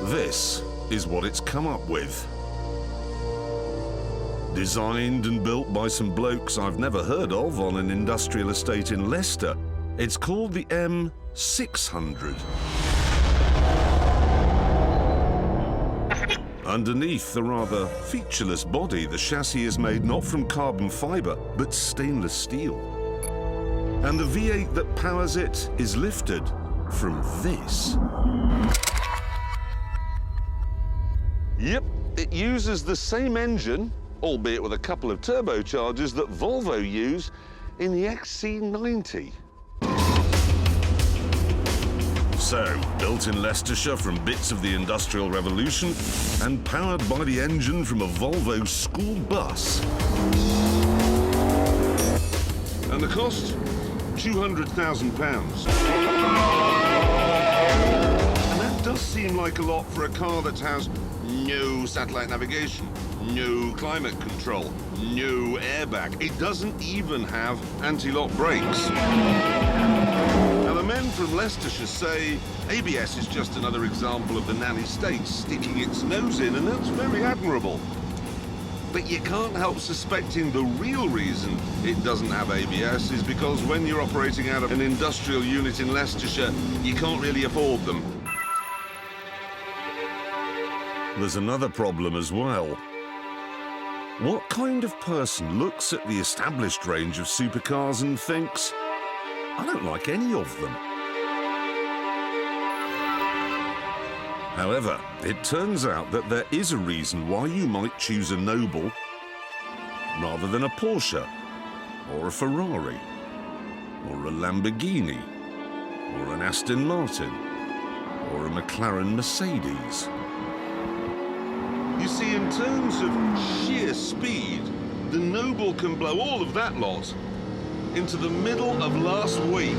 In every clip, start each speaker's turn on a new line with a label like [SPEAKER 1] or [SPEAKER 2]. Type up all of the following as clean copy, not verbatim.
[SPEAKER 1] This is what it's come up with. Designed and built by some blokes I've never heard of on an industrial estate in Leicester, it's called the M600. Underneath the rather featureless body, the chassis is made not from carbon fibre, but stainless steel. And the V8 that powers it is lifted from this. Yep, it uses the same engine, albeit with a couple of turbochargers, that Volvo use in the XC90. So, built in Leicestershire from bits of the Industrial Revolution and powered by the engine from a Volvo school bus. And the cost? £200,000. And that does seem like a lot for a car that has no satellite navigation, no climate control, no airbag. It doesn't even have anti-lock brakes. Now, the men from Leicestershire say ABS is just another example of the nanny state sticking its nose in, and that's very admirable. But you can't help suspecting the real reason it doesn't have ABS is because when you're operating out of an industrial unit in Leicestershire, you can't really afford them. There's another problem as well. What kind of person looks at the established range of supercars and thinks, I don't like any of them? However, it turns out that there is a reason why you might choose a Noble rather than a Porsche, or a Ferrari, or a Lamborghini, or an Aston Martin, or a McLaren Mercedes. You see, in terms of sheer speed, the Noble can blow all of that lot into the middle of last week.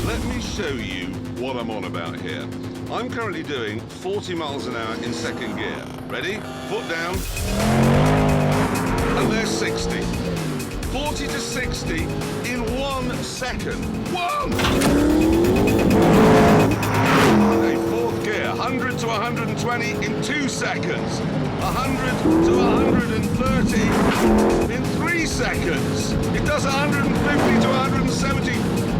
[SPEAKER 1] Let me show you what I'm on about here. I'm currently doing 40 miles an hour in second gear. Ready? Foot down. And there's 60. 40 to 60 in 1 second. One! Okay, fourth gear, 100 to 120 in 2 seconds. 100 to 130 in 3 seconds. It does 150 to 170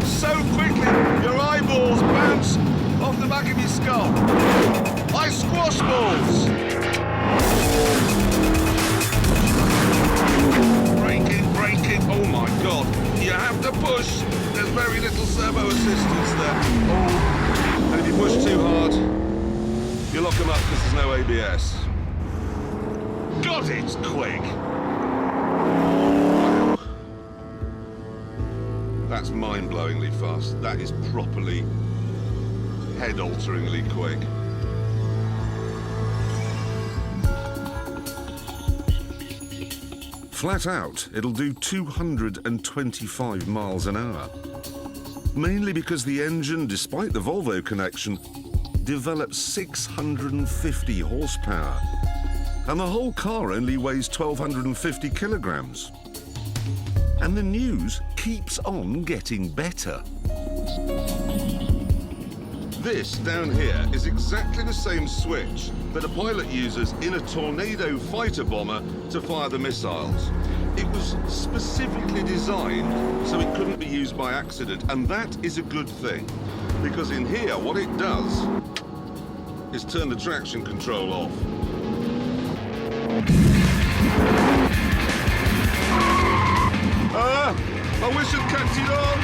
[SPEAKER 1] so quickly, your eyeballs bounce off the back of your skull. Like squash balls. Braking, oh my God. You have to push. There's very little servo assistance there. Oh. And if you push too hard, you lock them up because there's no ABS. God, it's quick. Wow. That's mind-blowingly fast. That is properly head-alteringly quick. Flat out, it'll do 225 miles an hour. Mainly because the engine, despite the Volvo connection, develops 650 horsepower. And the whole car only weighs 1,250 kilograms. And the news keeps on getting better. This down here is exactly the same switch that a pilot uses in a Tornado fighter bomber to fire the missiles. It was specifically designed so it couldn't be used by accident, and that is a good thing, because in here what it does is turn the traction control off. I wish I'd kept it on.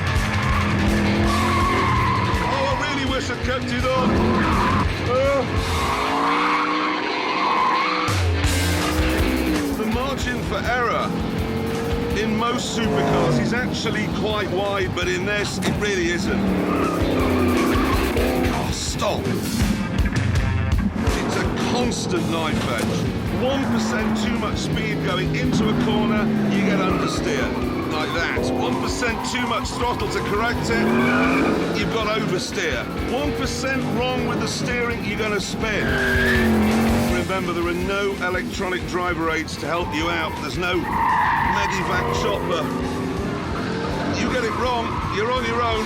[SPEAKER 1] I wish I'd kept it on. The margin for error in most supercars is actually quite wide, but in this, it really isn't. Oh, stop. It's a constant knife edge. 1% too much speed going into a corner, you get understeer. Like that. 1% too much throttle to correct it, you've got oversteer. 1% wrong with the steering, you're going to spin. Remember, there are no electronic driver aids to help you out. There's no Medivac chopper. You get it wrong, you're on your own.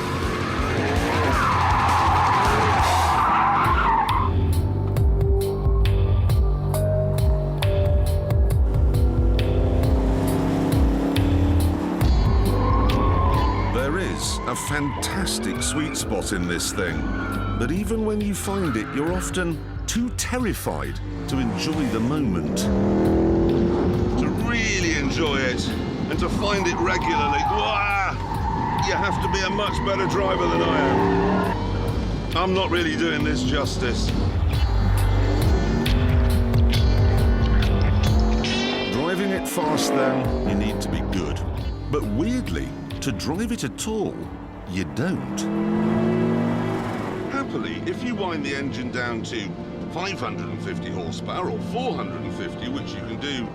[SPEAKER 1] There is a fantastic sweet spot in this thing, but even when you find it, you're often too terrified to enjoy the moment. To really enjoy it and to find it regularly, you have to be a much better driver than I am. I'm not really doing this justice. Driving it fast, then, you need to be good. But weirdly, to drive it at all, you don't. Happily, if you wind the engine down to 550 horsepower or 450, which you can do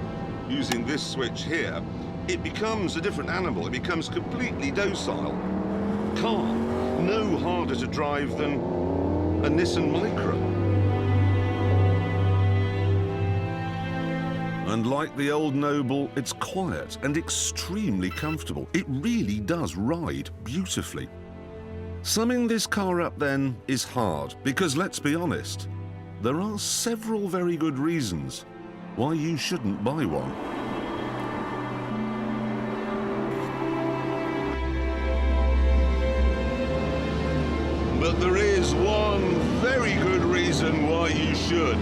[SPEAKER 1] using this switch here, it becomes a different animal. It becomes completely docile, calm, no harder to drive than a Nissan Micra. And like the old Noble, it's quiet and extremely comfortable. It really does ride beautifully. Summing this car up then is hard because, let's be honest, there are several very good reasons why you shouldn't buy one. But there is one very good reason why you should.